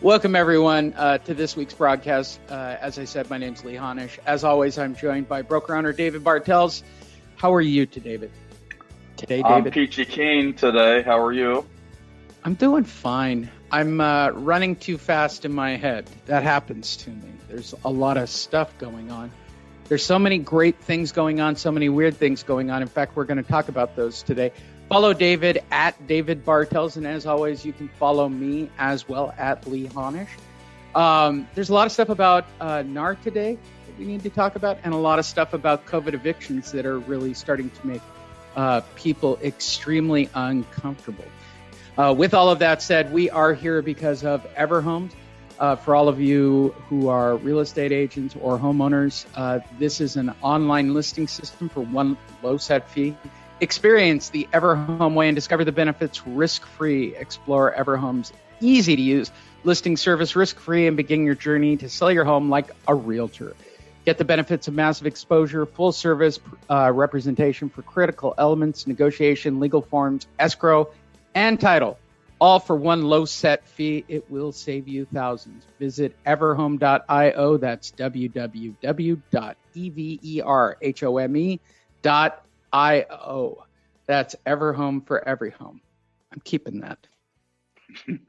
Welcome, everyone, to this week's broadcast. As I said, my name's Lee Honish. As always, I'm joined by broker owner David Bartels. How are you today, David? I'm peachy keen today. How are you? I'm doing fine. I'm running too fast in my head. That happens to me. There's a lot of stuff going on. There's so many great things going on, so many weird things going on. In fact, we're going to talk about those today. Follow David at David Bartels, and as always, you can follow me as well at Lee Honish. There's a lot of stuff about NAR today that we need to talk about, and a lot of stuff about COVID evictions that are really starting to make people extremely uncomfortable. With all of that said, we are here because of Everhome. For all of you who are real estate agents or homeowners, this is an online listing system for one low set fee. Experience the Everhome Way and discover the benefits risk-free. Explore Everhome's easy-to-use listing service risk-free and begin your journey to sell your home like a realtor. Get the benefits of massive exposure, full service representation for critical elements, negotiation, legal forms, escrow, and title, all for one low set fee. It will save you thousands. Visit everhome.io. That's www.everhome.io. That's Everhome for every home. I'm keeping that.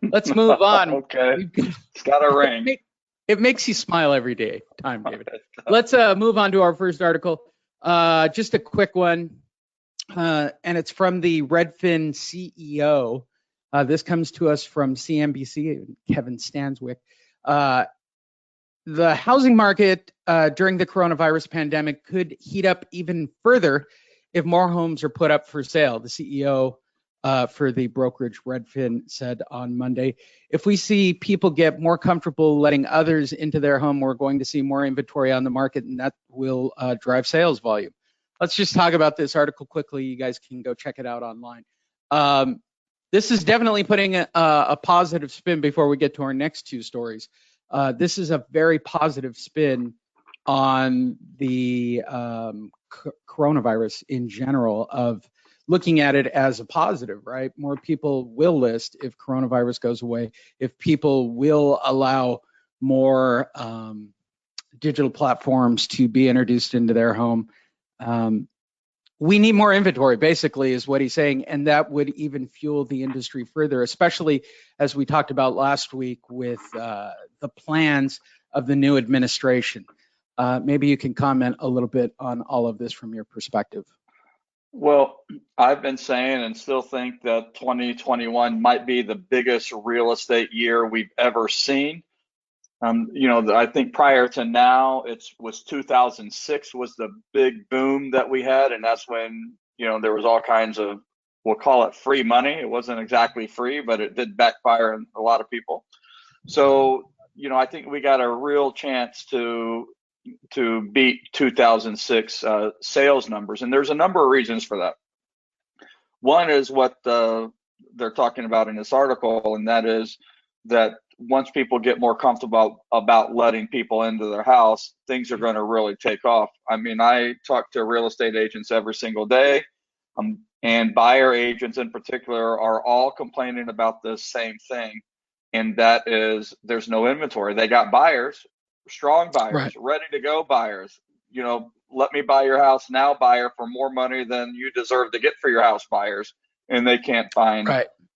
Let's move on. Okay. It's got a ring. It makes you smile every time, David. Let's move on to our first article. Just a quick one. And it's from the Redfin CEO. This comes to us from CNBC, Kevin Stanswick. The housing market during the coronavirus pandemic could heat up even further if more homes are put up for sale. The CEO for the brokerage Redfin said on Monday, if we see people get more comfortable letting others into their home, we're going to see more inventory on the market, and that will drive sales volume. Let's just talk about this article quickly. You guys can go check it out online. This is definitely putting a positive spin before we get to our next two stories. This is a very positive spin on the coronavirus in general, of looking at it as a positive, right? More people will list if coronavirus goes away, if people will allow more digital platforms to be introduced into their home. We need more inventory, basically, is what he's saying, and that would even fuel the industry further, especially as we talked about last week with the plans of the new administration. Maybe you can comment a little bit on all of this from your perspective. Well, I've been saying and still think that 2021 might be the biggest real estate year we've ever seen. I think prior to now, it was 2006 was the big boom that we had. And that's when, there was all kinds of, we'll call it free money. It wasn't exactly free, but it did backfire on a lot of people. So, I think we got a real chance to beat 2006 sales numbers. And there's a number of reasons for that. One is what they're talking about in this article, and that is that once people get more comfortable about letting people into their house, things are going to really take off. I mean, I talk to real estate agents every single day, and buyer agents in particular are all complaining about the same thing, and that is there's no inventory. They got buyers, strong buyers, right, ready to go buyers. Let me buy your house now, buyer, for more money than you deserve to get for your house, buyers, and they can't find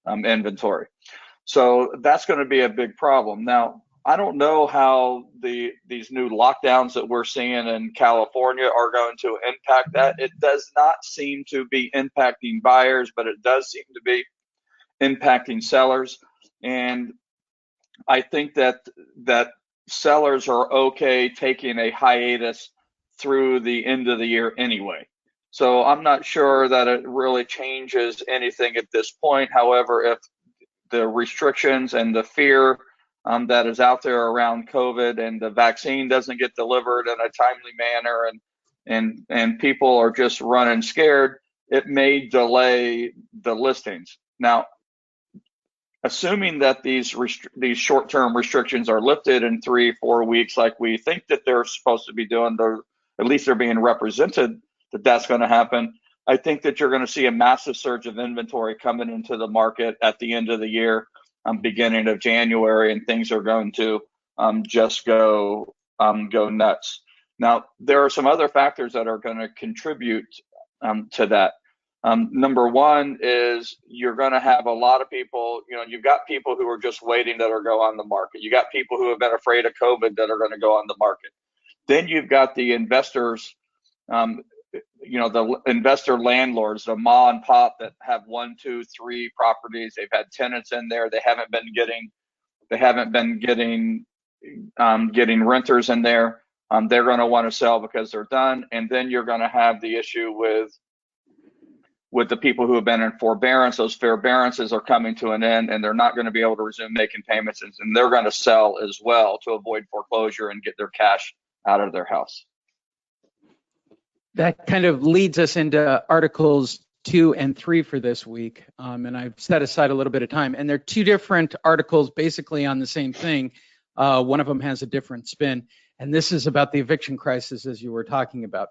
inventory. So that's going to be a big problem. Now, I don't know how these new lockdowns that we're seeing in California are going to impact that. It does not seem to be impacting buyers, but it does seem to be impacting sellers. And I think that sellers are okay taking a hiatus through the end of the year anyway. So I'm not sure that it really changes anything at this point. However, if the restrictions and the fear that is out there around COVID and the vaccine doesn't get delivered in a timely manner and people are just running scared, it may delay the listings. Now, assuming that these short-term restrictions are lifted in 3-4 weeks, like we think that they're supposed to be doing, at least they're being represented that that's going to happen, I think that you're going to see a massive surge of inventory coming into the market at the end of the year. beginning of January, and things are going to just go nuts. Now, there are some other factors that are going to contribute to that. Number one is you're going to have a lot of people, you've got people who are just waiting that are go on the market. You got people who have been afraid of COVID that are going to go on the market. Then you've got the investors, the investor landlords, the ma and pop that have 1, 2, 3 properties. They've had tenants in there. They haven't been getting renters in there. They're going to want to sell because they're done. And then you're going to have the issue with the people who have been in forbearance. Those forbearances are coming to an end, and they're not going to be able to resume making payments, and they're going to sell as well to avoid foreclosure and get their cash out of their house. That kind of leads us into Articles 2 and 3 for this week, and I've set aside a little bit of time. And they're two different articles basically on the same thing. One of them has a different spin, and this is about the eviction crisis, as you were talking about.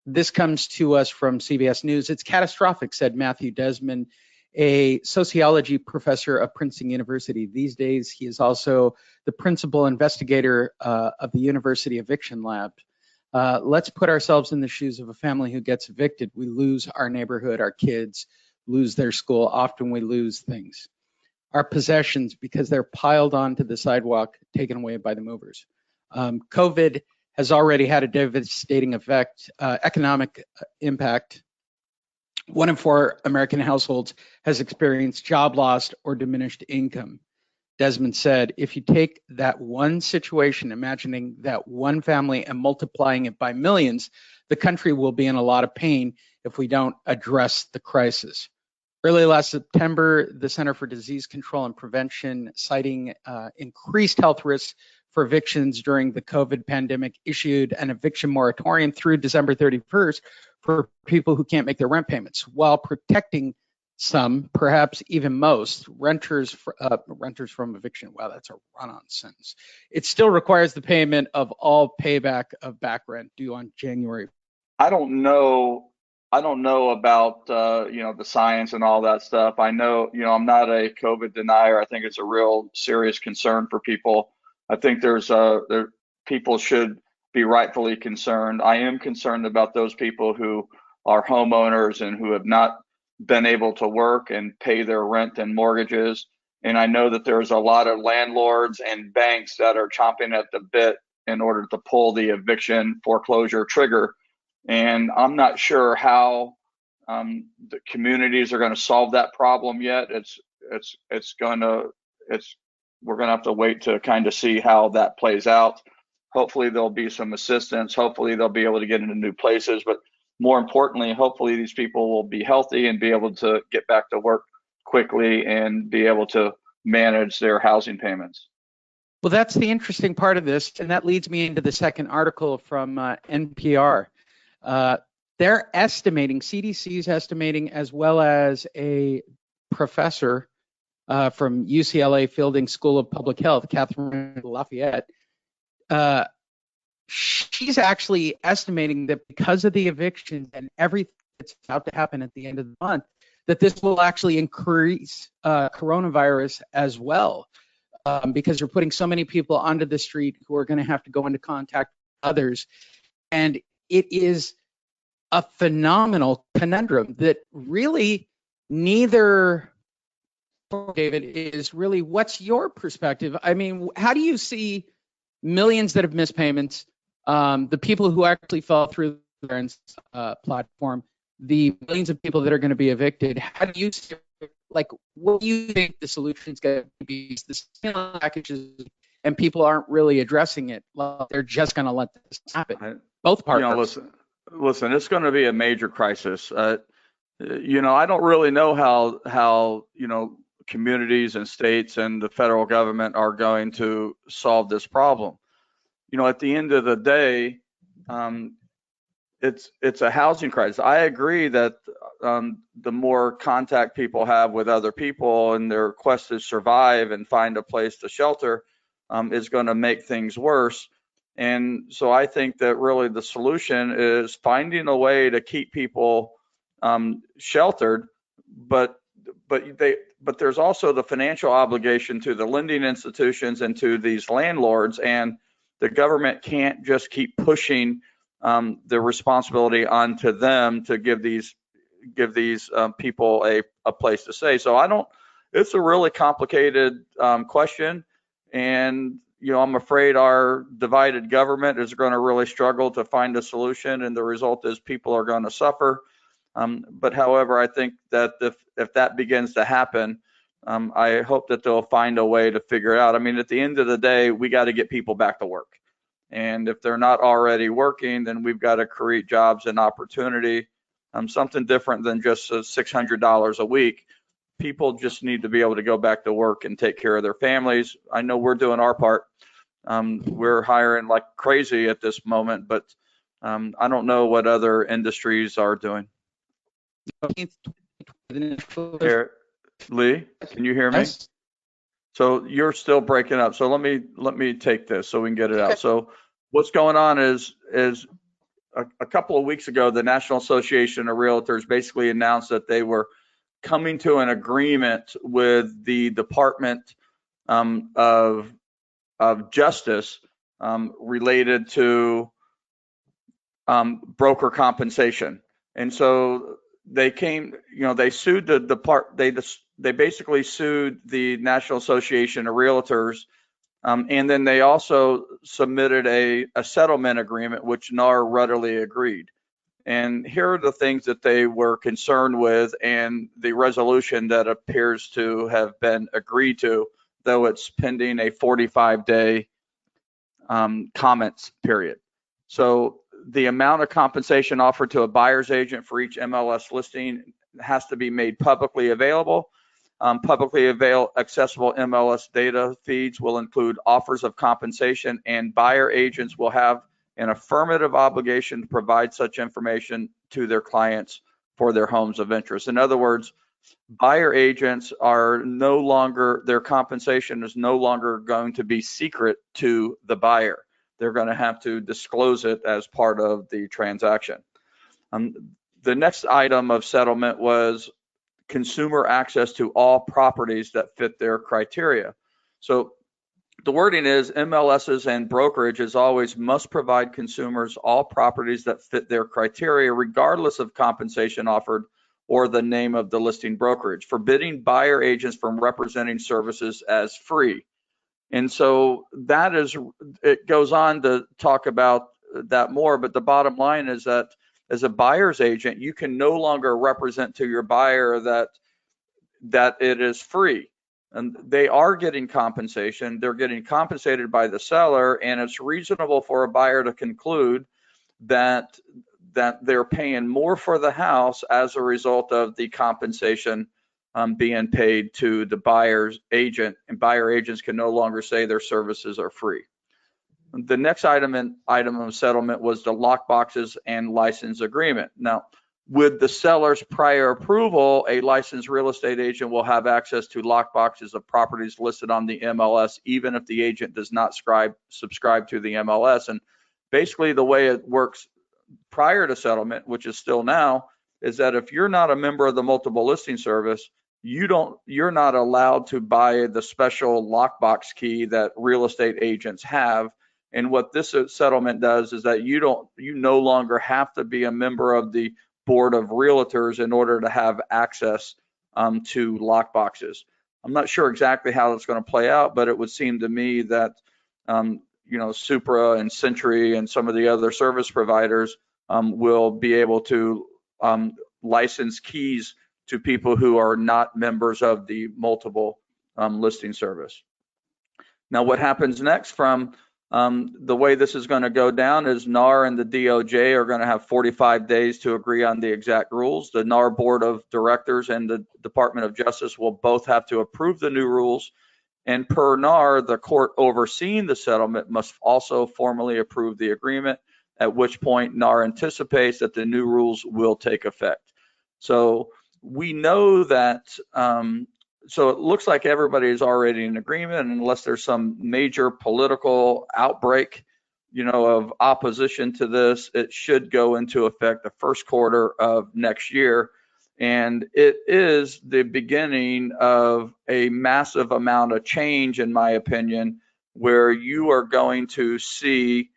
This comes to us from CBS News. It's catastrophic, said Matthew Desmond, a sociology professor of Princeton University. These days, he is also the principal investigator of the University Eviction Lab. Let's put ourselves in the shoes of a family who gets evicted. We lose our neighborhood, our kids lose their school. Often we lose things. Our possessions, because they're piled onto the sidewalk, taken away by the movers. COVID has already had a devastating economic impact. 1 in 4 American households has experienced job loss or diminished income. Desmond said, if you take that one situation, imagining that one family and multiplying it by millions, the country will be in a lot of pain if we don't address the crisis. Early last September, the Center for Disease Control and Prevention, citing increased health risks for evictions during the COVID pandemic, issued an eviction moratorium through December 31st for people who can't make their rent payments, while protecting some, perhaps even most, renters from eviction. Wow, that's a run-on sentence. It still requires the payment of all payback of back rent due on January. I don't know about the science and all that stuff. I know, I'm not a COVID denier. I think it's a real serious concern for people. I think people should be rightfully concerned. I am concerned about those people who are homeowners and who have not been able to work and pay their rent and mortgages. And I know that there's a lot of landlords and banks that are chomping at the bit in order to pull the eviction foreclosure trigger. And I'm not sure how the communities are going to solve that problem yet. We're going to have to wait to kind of see how that plays out. Hopefully there'll be some assistance. Hopefully they'll be able to get into new places. But more importantly, hopefully these people will be healthy and be able to get back to work quickly and be able to manage their housing payments. Well, that's the interesting part of this. And that leads me into the second article from NPR. They're estimating, CDC is estimating, as well as a professor from UCLA Fielding School of Public Health, Catherine Lafayette, she's actually estimating that because of the evictions and everything that's about to happen at the end of the month, that this will actually increase coronavirus as well, because you're putting so many people onto the street who are going to have to go into contact with others. And it is a phenomenal conundrum that really neither, David, is really, what's your perspective? I mean, how do you see millions that have missed payments, the people who actually fell through the platform, the millions of people that are going to be evicted? How do you see, what do you think the solution is going to be? The stimulus packages, and people aren't really addressing it. Well, they're just going to let this happen. Both parties. Listen, it's going to be a major crisis. I don't really know how communities and states and the federal government are going to solve this problem. At the end of the day, it's a housing crisis. I agree that the more contact people have with other people and their quest to survive and find a place to shelter is going to make things worse. And so I think that really the solution is finding a way to keep people sheltered, but but there's also the financial obligation to the lending institutions and to these landlords, and the government can't just keep pushing the responsibility onto them to give these people a place to stay. So it's a really complicated question, and I'm afraid our divided government is going to really struggle to find a solution, and the result is people are going to suffer. But however, I think that if that begins to happen, I hope that they'll find a way to figure it out. I mean, at the end of the day, we got to get people back to work. And if they're not already working, then we've got to create jobs and opportunity, something different than just $600 a week. People just need to be able to go back to work and take care of their families. I know we're doing our part. We're hiring like crazy at this moment, but I don't know what other industries are doing. Here, Lee, can you hear me? Yes. So you're still breaking up. So let me take this so we can get it out. So what's going on is a couple of weeks ago, the National Association of Realtors basically announced that they were coming to an agreement with the Department of Justice related to broker compensation. And so they sued they basically sued the National Association of Realtors, and then they also submitted a settlement agreement, which NAR readily agreed. And here are the things that they were concerned with, and the resolution that appears to have been agreed to, though it's pending a 45-day comments period. So the amount of compensation offered to a buyer's agent for each MLS listing has to be made publicly available. Publicly accessible MLS data feeds will include offers of compensation, and buyer agents will have an affirmative obligation to provide such information to their clients for their homes of interest. In other words, buyer agents are no longer, their compensation is no longer going to be secret to the buyer. They're going to have to disclose it as part of the transaction. The next item of settlement was consumer access to all properties that fit their criteria. So the wording is MLSs and brokerages always must provide consumers all properties that fit their criteria, regardless of compensation offered or the name of the listing brokerage, forbidding buyer agents from representing services as free. And so it goes on to talk about that more, but the bottom line is that as a buyer's agent, you can no longer represent to your buyer that it is free. And they are getting compensation. They're getting compensated by the seller, and it's reasonable for a buyer to conclude that they're paying more for the house as a result of the compensation being paid to the buyer's agent, and buyer agents can no longer say their services are free. The next item of settlement was the lockboxes and license agreement. Now, with the seller's prior approval, a licensed real estate agent will have access to lockboxes of properties listed on the MLS, even if the agent does not subscribe to the MLS. And basically the way it works prior to settlement, which is still now, is that if you're not a member of the multiple listing service, you're not allowed to buy the special lockbox key that real estate agents have. And what this settlement does is that you no longer have to be a member of the board of realtors in order to have access to lockboxes. I'm not sure exactly how it's going to play out, but it would seem to me that Supra and Century and some of the other service providers will be able to license keys to people who are not members of the multiple listing service. Now, what happens next from the way this is going to go down is NAR and the DOJ are going to have 45 days to agree on the exact rules. The NAR Board of Directors and the Department of Justice will both have to approve the new rules. And per NAR, the court overseeing the settlement must also formally approve the agreement, at which point NAR anticipates that the new rules will take effect. So we know that, so it looks like everybody is already in agreement, unless there's some major political outbreak, of opposition to this. It should go into effect the first quarter of next year. And it is the beginning of a massive amount of change, in my opinion, where you are going to see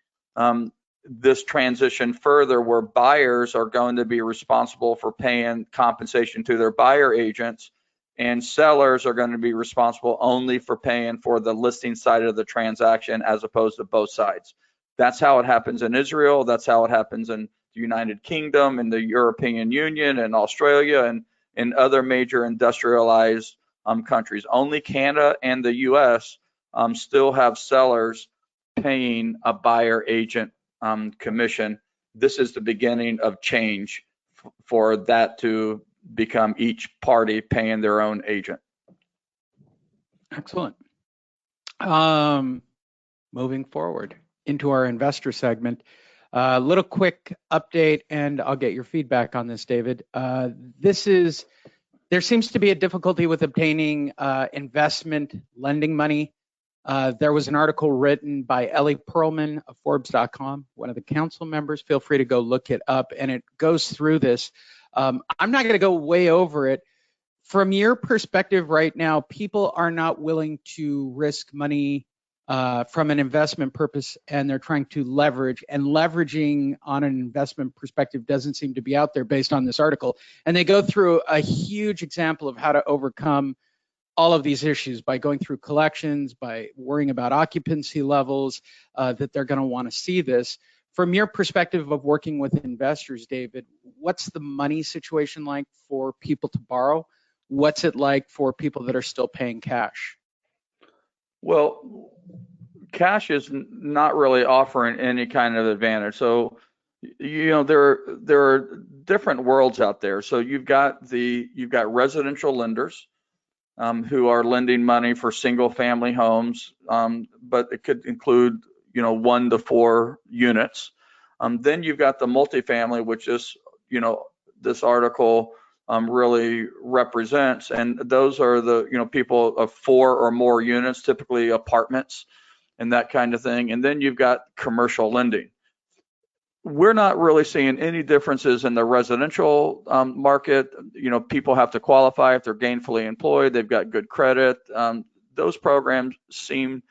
this transition further, where buyers are going to be responsible for paying compensation to their buyer agents, and sellers are going to be responsible only for paying for the listing side of the transaction as opposed to both sides. That's how it happens in Israel. That's how it happens in the United Kingdom and the European Union and Australia and other major industrialized countries. Only Canada and the US still have sellers paying a buyer agent commission. This is the beginning of change for that to become each party paying their own agent. Excellent. Moving forward into our investor segment, a little quick update, and I'll get your feedback on this, David. There seems to be a difficulty with obtaining investment lending money. There was an article written by Ellie Perlman of Forbes.com, one of the council members. Feel free to go look it up, and it goes through this. I'm not going to go way over it. From your perspective right now, people are not willing to risk money from an investment purpose, and they're trying to leverage, and leveraging on an investment perspective doesn't seem to be out there based on this article. And they go through a huge example of how to overcome all of these issues by going through collections, by worrying about occupancy levels, that they're going to want to see this. From your perspective of working with investors, David, what's the money situation like for people to borrow? What's it like for people that are still paying cash? Well, cash is not really offering any kind of advantage. So, there are different worlds out there. So you've got residential lenders who are lending money for single family homes, but it could include 1 to 4 units. Then you've got the multifamily, which is this article really represents, and those are the people of 4 or more units, typically apartments and that kind of thing. And then you've got commercial lending. We're not really seeing any differences in the residential market. People have to qualify if they're gainfully employed, they've got good credit. Those programs seem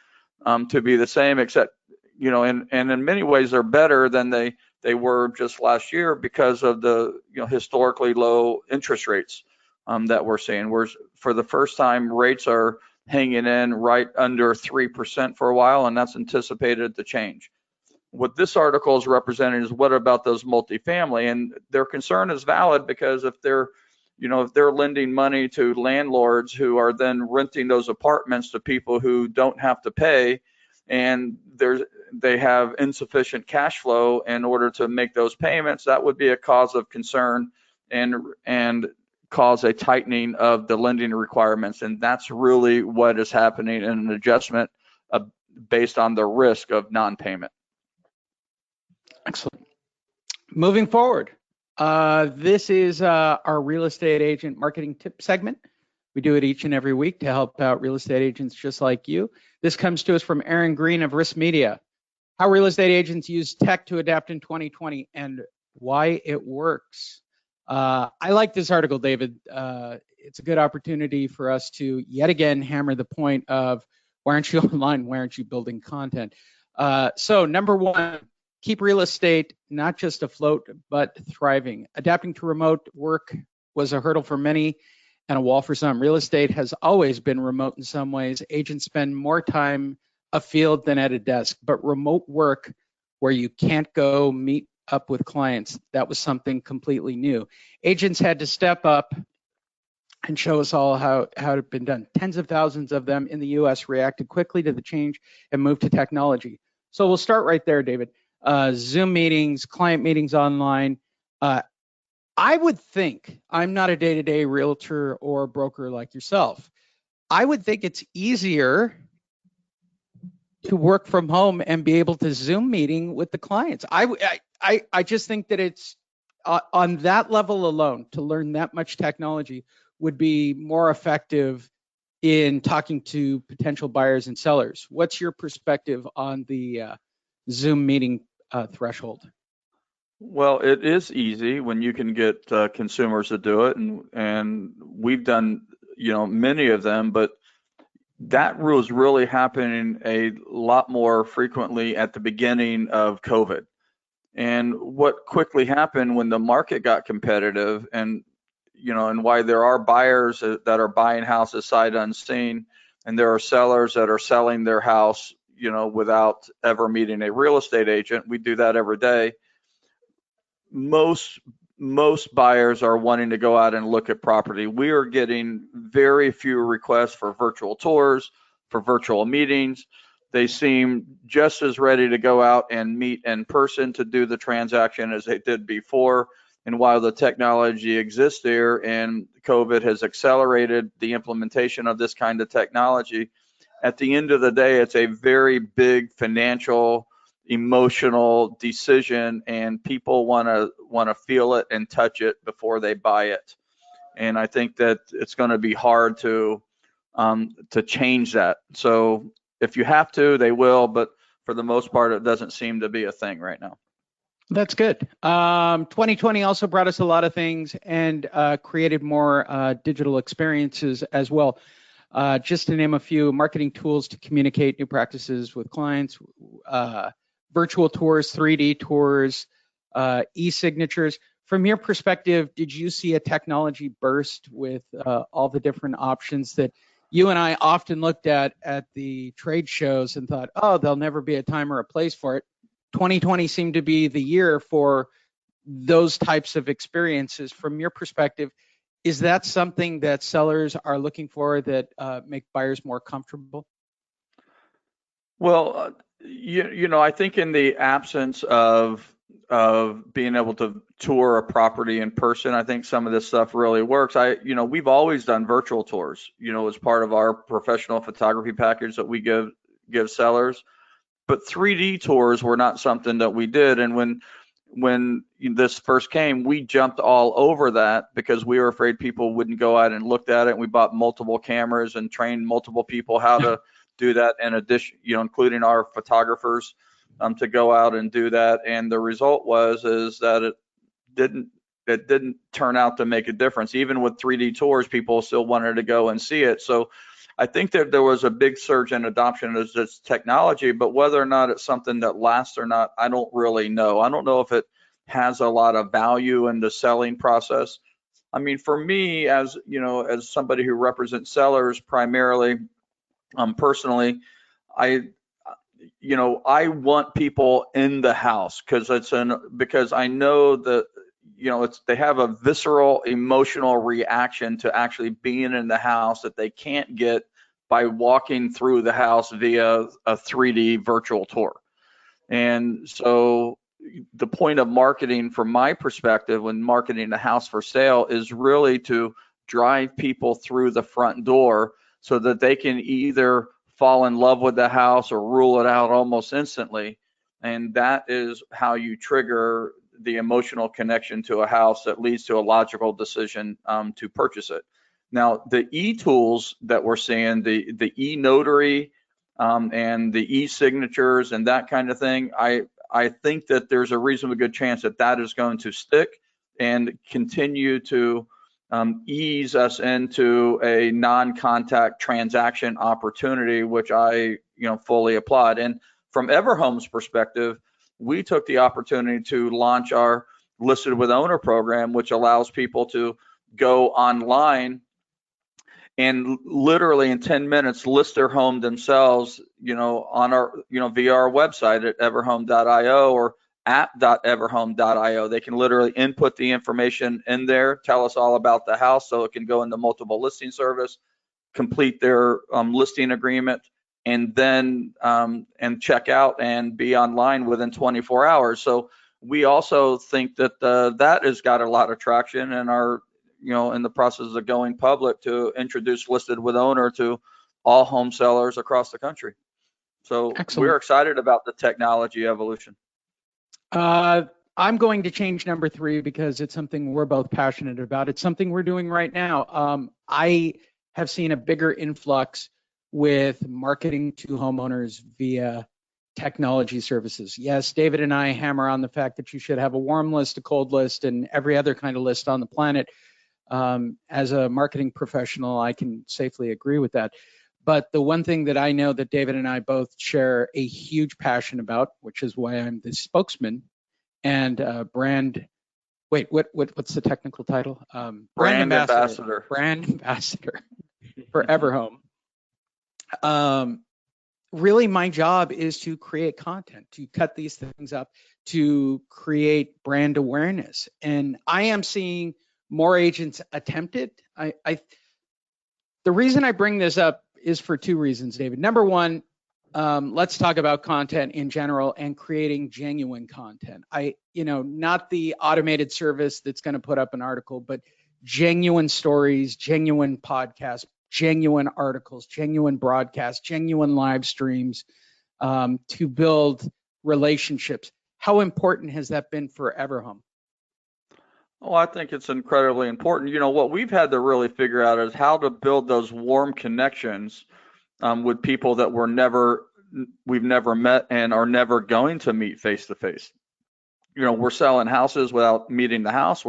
to be the same, except and in many ways they're better than they were just last year because of the historically low interest rates that we're seeing. Where for the first time, rates are hanging in right under 3% for a while, and that's anticipated to change. What this article is representing is, what about those multifamily? And their concern is valid, because if they're lending money to landlords who are then renting those apartments to people who don't have to pay, and they have insufficient cash flow in order to make those payments, that would be a cause of concern and cause a tightening of the lending requirements. And that's really what is happening in an adjustment based on the risk of non-payment. Excellent. Moving forward, this is our real estate agent marketing tip segment. We do it each and every week to help out real estate agents just like you. This comes to us from Aaron Green of Risk Media. How real estate agents use tech to adapt in 2020 and why it works. I like this article, David. It's a good opportunity for us to yet again hammer the point of, why aren't you online? Why aren't you building content? So number 1, keep real estate not just afloat, but thriving. Adapting to remote work was a hurdle for many and a wall for some. Real estate has always been remote in some ways. Agents spend more time afield than at a desk, but remote work where you can't go meet up with clients, that was something completely new. Agents had to step up and show us all how it had been done. Tens of thousands of them in the US reacted quickly to the change and moved to technology. So we'll start right there, David. Zoom meetings, client meetings online. I would think, I'm not a day-to-day realtor or broker like yourself, I would think it's easier to work from home and be able to Zoom meeting with the clients. I just think that it's on that level alone, to learn that much technology would be more effective in talking to potential buyers and sellers. What's your perspective on the Zoom meeting threshold? Well, it is easy when you can get consumers to do it, and we've done many of them, but that was really happening a lot more frequently at the beginning of COVID. And what quickly happened when the market got competitive, and why there are buyers that are buying houses sight unseen, and there are sellers that are selling their house, without ever meeting a real estate agent. We do that every day. Most buyers are wanting to go out and look at property. We are getting very few requests for virtual tours, for virtual meetings. They seem just as ready to go out and meet in person to do the transaction as they did before. And while the technology exists there and COVID has accelerated the implementation of this kind of technology, at the end of the day, it's a very big financial, emotional decision, and people want to feel it and touch it before they buy it. And I think that it's going to be hard to change that. So if you have to, they will, but for the most part, it doesn't seem to be a thing right now. That's good. 2020 also brought us a lot of things and created more digital experiences as well. Just to name a few: marketing tools to communicate new practices with clients, virtual tours, 3D tours, e-signatures. From your perspective, did you see a technology burst with all the different options that you and I often looked at the trade shows and thought, oh, there'll never be a time or a place for it? 2020 seemed to be the year for those types of experiences. From your perspective, is that something that sellers are looking for that make buyers more comfortable? Well, I think in the absence of being able to tour a property in person, I think some of this stuff really works. We've always done virtual tours, as part of our professional photography package that we give sellers. But 3D tours were not something that we did. And when this first came, we jumped all over that because we were afraid people wouldn't go out and look at it. We bought multiple cameras and trained multiple people how to do that, in addition, including our photographers, to go out and do that. And the result is that it didn't turn out to make a difference. Even with 3D tours, people still wanted to go and see it. So I think that there was a big surge in adoption of this technology, but whether or not it's something that lasts or not, I don't really know. I don't know if it has a lot of value in the selling process. I mean, for me, as somebody who represents sellers primarily, personally, I want people in the house because I know that they have a visceral emotional reaction to actually being in the house that they can't get by walking through the house via a 3D virtual tour. And so the point of marketing, from my perspective, when marketing a house for sale, is really to drive people through the front door so that they can either fall in love with the house or rule it out almost instantly. And that is how you trigger the emotional connection to a house that leads to a logical decision to purchase it. Now, the e-tools that we're seeing, the e-notary and the e-signatures and that kind of thing, I think that there's a reasonably good chance that that is going to stick and continue to ease us into a non-contact transaction opportunity, which I fully applaud. And from Everhome's perspective, we took the opportunity to launch our listed with owner program, which allows people to go online and literally in 10 minutes list their home themselves, on our, via our website at everhome.io or app.everhome.io. They can literally input the information in there, tell us all about the house so it can go into multiple listing service, complete their listing agreement, and then and check out and be online within 24 hours. So we also think that that has got a lot of traction, and are in the process of going public to introduce listed with owner to all home sellers across the country. So excellent. We're excited about the technology evolution. I'm going to change number 3 because it's something we're both passionate about. It's something we're doing right now. I have seen a bigger influx with marketing to homeowners via technology services. Yes, David and I hammer on the fact that you should have a warm list, a cold list, and every other kind of list on the planet. As a marketing professional, I can safely agree with that. But the one thing that I know that David and I both share a huge passion about, which is why I'm the spokesman and brand. Wait, what's the technical title? Brand ambassador. Brand ambassador for Everhome. Really, my job is to create content, to cut these things up, to create brand awareness. And I am seeing more agents attempt it. The reason I bring this up is for two reasons, David. Number one, let's talk about content in general and creating genuine content. Not the automated service that's going to put up an article, but genuine stories, genuine podcasts, genuine articles, genuine broadcasts, genuine live streams, to build relationships. How important has that been for Everhome? Oh, I think it's incredibly important. What we've had to really figure out is how to build those warm connections with people that we've never met and are never going to meet face to face. We're selling houses without meeting the house,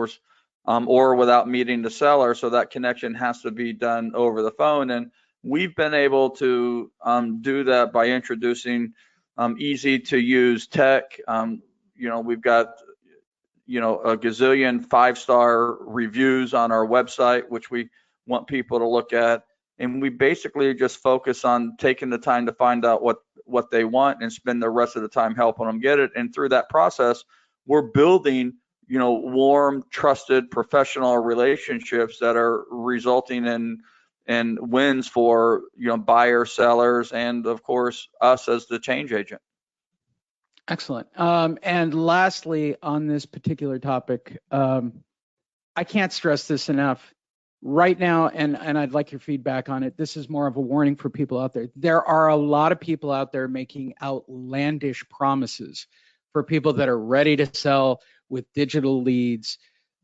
or without meeting the seller, so that connection has to be done over the phone. And we've been able to do that by introducing easy to use tech. We've got a gazillion 5-star reviews on our website, which we want people to look at. And we basically just focus on taking the time to find out what they want and spend the rest of the time helping them get it. And through that process, we're building, warm, trusted, professional relationships that are resulting in wins for, buyers, sellers, and of course, us as the change agent. Excellent. And lastly, on this particular topic, I can't stress this enough. Right now, and I'd like your feedback on it, this is more of a warning for people out there. There are a lot of people out there making outlandish promises for people that are ready to sell with digital leads.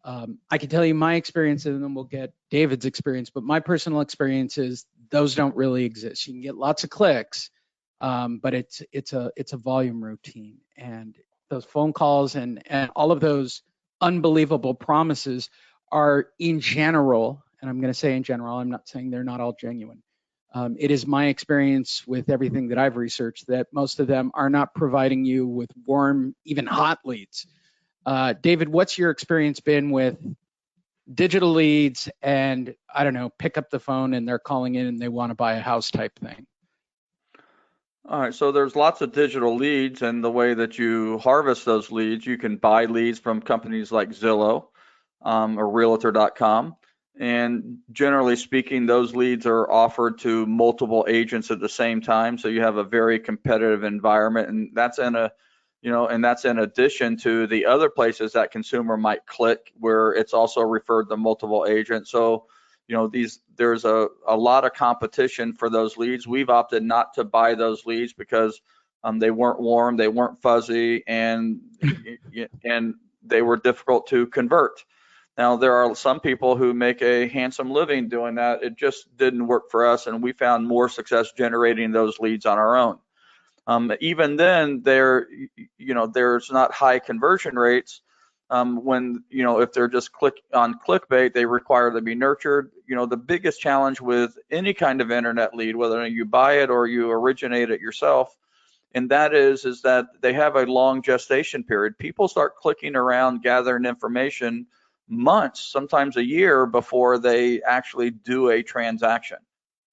I can tell you my experience, and then we'll get David's experience, but my personal experience is those don't really exist. You can get lots of clicks, but it's a volume routine, and those phone calls and all of those unbelievable promises are, in general, and I'm going to say in general, I'm not saying they're not all genuine. It is my experience with everything that I've researched that most of them are not providing you with warm, even hot leads. David, what's your experience been with digital leads and, I don't know, pick up the phone and they're calling in and they want to buy a house type thing? All right, so there's lots of digital leads, and the way that you harvest those leads, you can buy leads from companies like Zillow or Realtor.com. And generally speaking, those leads are offered to multiple agents at the same time. So you have a very competitive environment, and that's in addition to the other places that consumer might click, where it's also referred to multiple agents. So, there's a lot of competition for those leads. We've opted not to buy those leads because they weren't warm, they weren't fuzzy, and they were difficult to convert. Now, there are some people who make a handsome living doing that. It just didn't work for us, and we found more success generating those leads on our own. Even then, there's not high conversion rates. When, if they're just click on clickbait, they require to be nurtured. The biggest challenge with any kind of internet lead, whether you buy it or you originate it yourself, and that is that they have a long gestation period. People start clicking around, gathering information months, sometimes a year, before they actually do a transaction.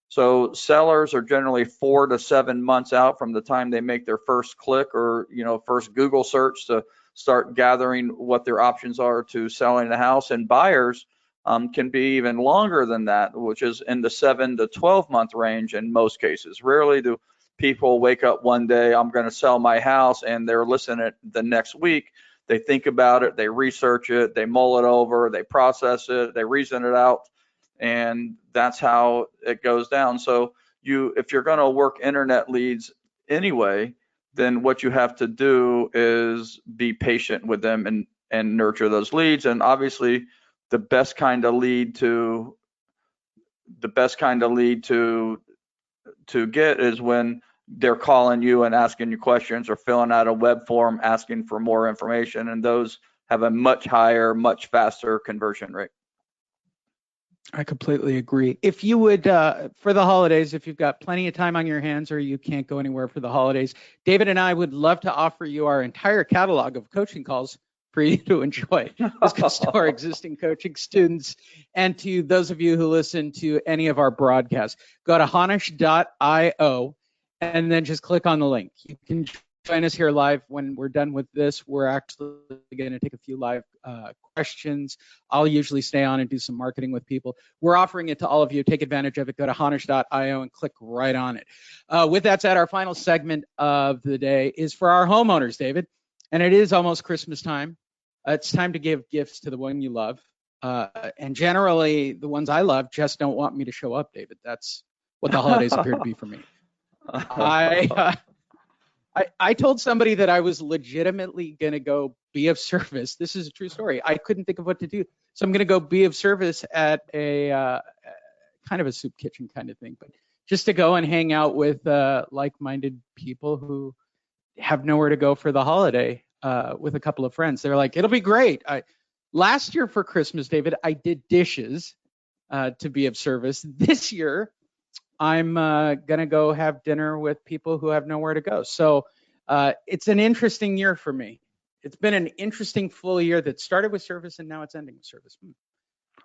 So sellers are generally 4 to 7 months out from the time they make their first click or first Google search to start gathering what their options are to selling the house. And buyers can be even longer than that, which is in the 7 to 12 month range in most cases. Rarely do people wake up one day, I'm going to sell my house, and they're listening the next week. They think about it, they research it, they mull it over, they process it, they reason it out, and that's how it goes down. So if you're going to work internet leads anyway, then what you have to do is be patient with them and nurture those leads. And obviously, the best kind of lead to get is when they're calling you and asking you questions or filling out a web form asking for more information, and those have a much higher, much faster conversion rate. I completely agree. If you would, for the holidays, if you've got plenty of time on your hands or you can't go anywhere for the holidays, David and I would love to offer you our entire catalog of coaching calls for you to enjoy. This goes to our existing coaching students and to those of you who listen to any of our broadcasts. Go to honish.io and then just click on the link. You can join us here live. When we're done with this, we're actually going to take a few live questions. I'll usually stay on and do some marketing with people. We're offering it to all of you. Take advantage of it. Go to honish.io and click right on it. With that said, our final segment of the day is for our homeowners, David, and it is almost Christmas time. It's time to give gifts to the one you love. And generally, the ones I love just don't want me to show up, David. That's what the holidays appear to be for me. I told somebody that I was legitimately going to go be of service. This is a true story. I couldn't think of what to do. So I'm going to go be of service at a kind of a soup kitchen kind of thing, but just to go and hang out with like-minded people who have nowhere to go for the holiday with a couple of friends. They're like, it'll be great. Last year for Christmas, David, I did dishes to be of service. This year, I'm going to go have dinner with people who have nowhere to go. So it's an interesting year for me. It's been an interesting full year that started with service and now it's ending with service.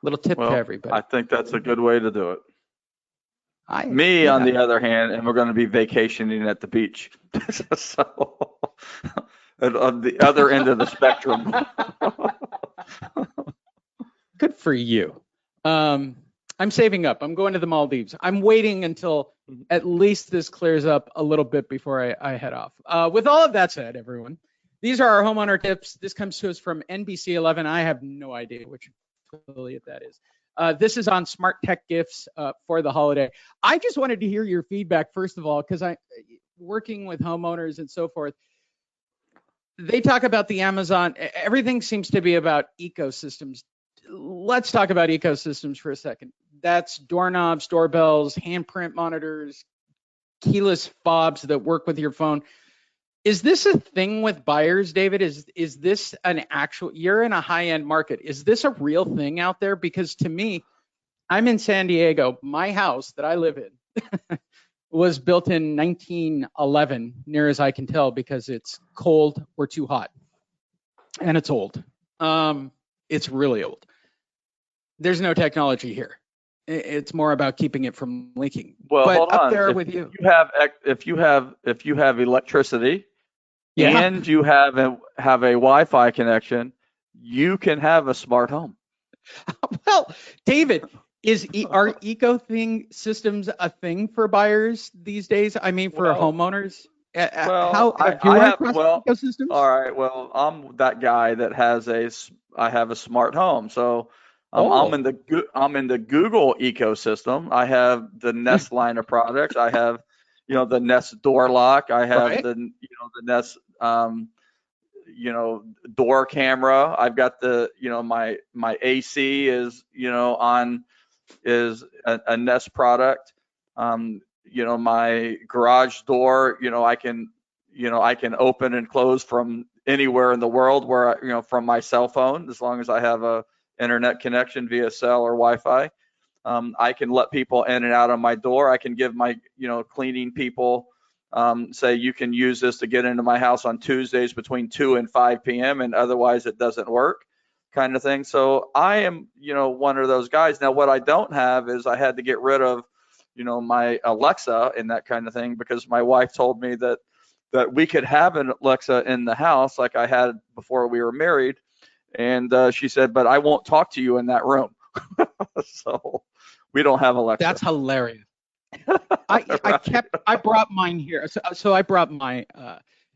Little tip to everybody. I think that's a good way to do it. On the other hand, and we're going to be vacationing at the beach. So on the other end of the spectrum. Good for you. I'm saving up. I'm going to the Maldives. I'm waiting until at least this clears up a little bit before I head off. With all of that said, everyone, these are our homeowner tips. This comes to us from NBC 11. I have no idea which affiliate that is. This is on smart tech gifts for the holiday. I just wanted to hear your feedback, first of all, because I'm working with homeowners and so forth. They talk about the Amazon. Everything seems to be about ecosystems. Let's talk about ecosystems for a second. That's doorknobs, doorbells, handprint monitors, keyless fobs that work with your phone. Is this a thing with buyers, David? Is this an actual, you're in a high-end market. Is this a real thing out there? Because to me, I'm in San Diego. My house that I live in was built in 1911, near as I can tell, because it's cold or too hot. And it's old. It's really old. There's no technology here. It's more about keeping it from leaking. Well, but hold up on. there if with you, if you have electricity, and you have a Wi-Fi connection, you can have a smart home. Well, David, are systems a thing for buyers these days? I mean, for homeowners. Well, ecosystems? All right. Well, I'm that guy that I have a smart home. So I'm in the Google ecosystem. I have the Nest line of products. I have, the Nest door lock. I have the Nest, door camera. I've got the, my AC is, is a Nest product. My garage door, I can open and close from anywhere in the world where, from my cell phone, as long as I have a internet connection via cell or Wi-Fi. I can let people in and out of my door. I can give my, cleaning people, say you can use this to get into my house on Tuesdays between 2 and 5 p.m. and otherwise it doesn't work, kind of thing. So I am, one of those guys. Now, what I don't have is I had to get rid of, my Alexa and that kind of thing, because my wife told me that we could have an Alexa in the house like I had before we were married. And she said, but I won't talk to you in that room. So we don't have Alexa. That's hilarious. I brought mine here. So I brought my,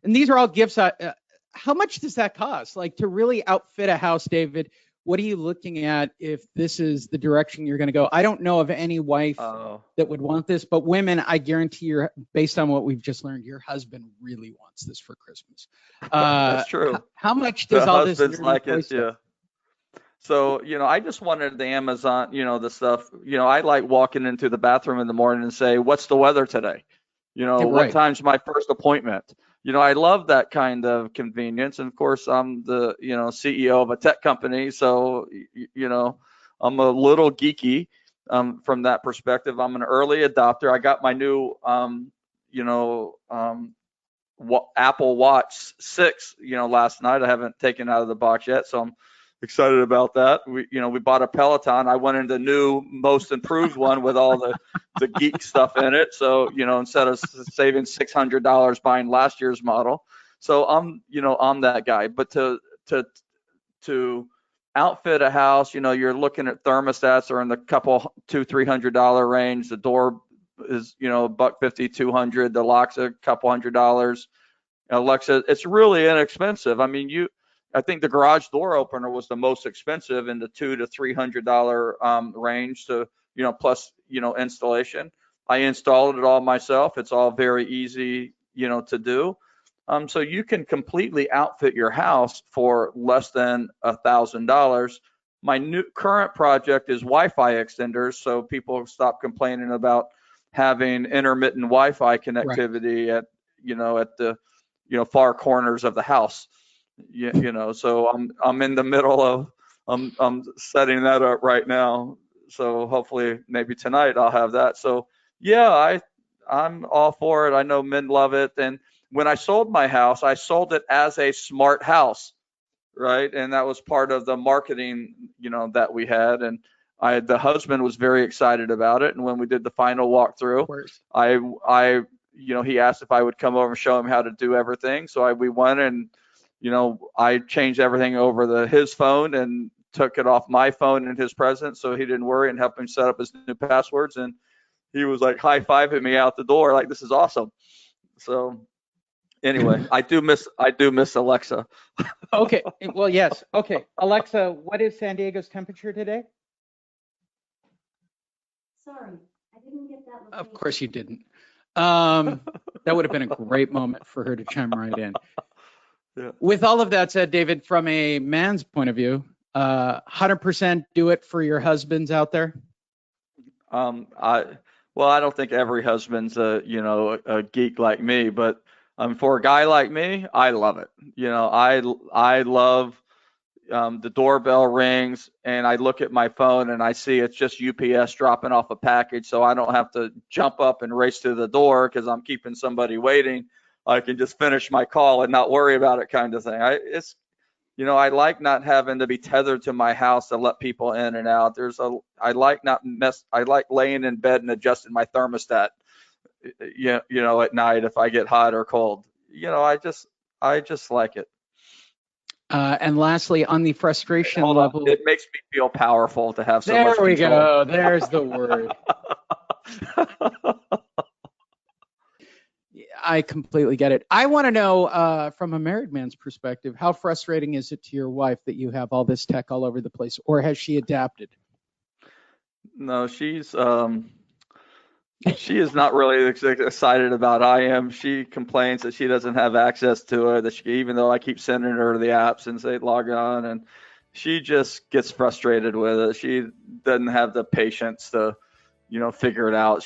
and these are all gifts. How much does that cost? Like, to really outfit a house, David, what are you looking at if this is the direction you're going to go? I don't know of any wife that would want this, but women, I guarantee you, based on what we've just learned, your husband really wants this for Christmas. That's true. How much does all this like it? Yeah. So, I just wanted the Amazon, the stuff, I like walking into the bathroom in the morning and say, what's the weather today? What Right. time's my first appointment? I love that kind of convenience. And of course, I'm the, CEO of a tech company. So, I'm a little geeky from that perspective. I'm an early adopter. I got my new, you know, um, Apple Watch 6, last night. I haven't taken it out of the box yet. So I'm excited about that. We bought a Peloton. I went into the new, most improved one with all the geek stuff in it. So, instead of saving $600 buying last year's model. So I'm that guy. But to outfit a house, you're looking at thermostats are in the couple $200-$300 range. The door is, $150, $200. The lock's a couple $100. Alexa, it's really inexpensive. I mean, I think the garage door opener was the most expensive in the $200 to $300 range. So, plus, installation. I installed it all myself. It's all very easy, to do. So you can completely outfit your house for less than $1,000. My new current project is Wi-Fi extenders, so people stop complaining about having intermittent Wi-Fi connectivity at the far corners of the house. So I'm in the middle of I'm setting that up right now. So hopefully maybe tonight I'll have that. So yeah, I'm all for it. I know men love it. And when I sold my house, I sold it as a smart house, right? And that was part of the marketing, that we had. And the husband was very excited about it. And when we did the final walkthrough, he asked if I would come over and show him how to do everything. So we went and, I changed everything over his phone and took it off my phone in his presence, so he didn't worry, and helped him set up his new passwords. And he was like high-fiving me out the door, like, this is awesome. So anyway, I do miss Alexa. Okay. Well, yes. Okay. Alexa, what is San Diego's temperature today? Sorry, I didn't get that location. Of course you didn't. That would have been a great moment for her to chime right in. Yeah. With all of that said, David, from a man's point of view, 100% do it for your husbands out there? I don't think every husband's a geek like me, but for a guy like me, I love it. I love the doorbell rings and I look at my phone and I see it's just UPS dropping off a package, so I don't have to jump up and race to the door because I'm keeping somebody waiting. I can just finish my call and not worry about it, kind of thing. I like not having to be tethered to my house to let people in and out. I like laying in bed and adjusting my thermostat, at night if I get hot or cold. I just like it. And lastly, on the frustration level, it makes me feel powerful to have so much control. There we go. There's the word. I completely get it. I want to know, from a married man's perspective, how frustrating is it to your wife that you have all this tech all over the place, or has she adapted? No, she is not really excited about I am. She complains that she doesn't have access to it, even though I keep sending her the apps and say log on, and she just gets frustrated with it. She doesn't have the patience to, figure it out.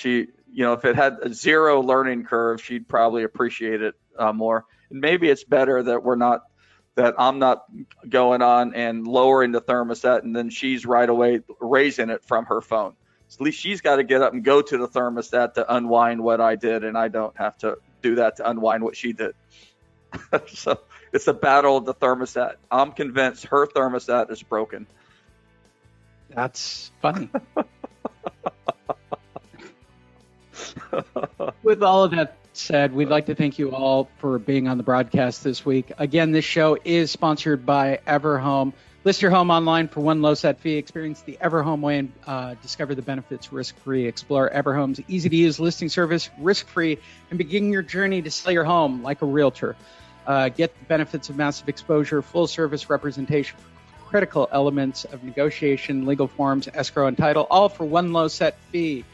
If it had a zero learning curve, she'd probably appreciate it more. And maybe it's better that I'm not going on and lowering the thermostat and then she's right away raising it from her phone. So at least she's got to get up and go to the thermostat to unwind what I did, and I don't have to do that to unwind what she did. So it's a battle of the thermostat. I'm convinced her thermostat is broken. That's funny. With all of that said, we'd like to thank you all for being on the broadcast this week. Again, this show is sponsored by Everhome. List your home online for one low set fee. Experience the Everhome Way and discover the benefits risk-free. Explore Everhome's easy-to-use listing service risk-free and begin your journey to sell your home like a realtor. Get the benefits of massive exposure, full-service representation for critical elements of negotiation, legal forms, escrow, and title, all for one low set fee.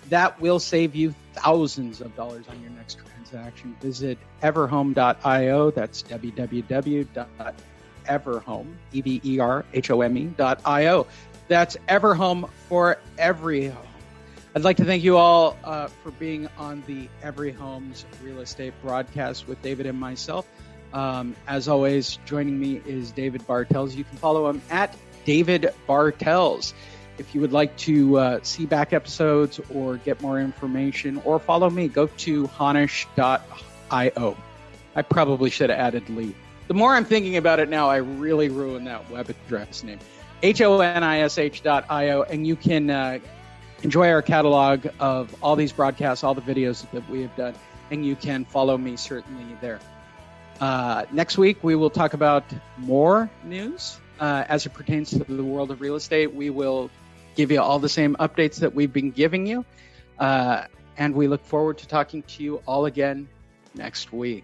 That will save you thousands of dollars on your next transaction. Visit everhome.io. That's www.everhome, everhome.io. That's Everhome for every home. I'd like to thank you all for being on the Everhome's Real Estate broadcast with David and myself. As always, joining me is David Bartels. You can follow him at David Bartels. If you would like to see back episodes or get more information or follow me, go to honish.io. I probably should have added Lee. The more I'm thinking about it now, I really ruined that web address name. HONISH.io, and you can enjoy our catalog of all these broadcasts, all the videos that we have done, and you can follow me certainly there. Next week, we will talk about more news as it pertains to the world of real estate. We will give you all the same updates that we've been giving you, and we look forward to talking to you all again next week.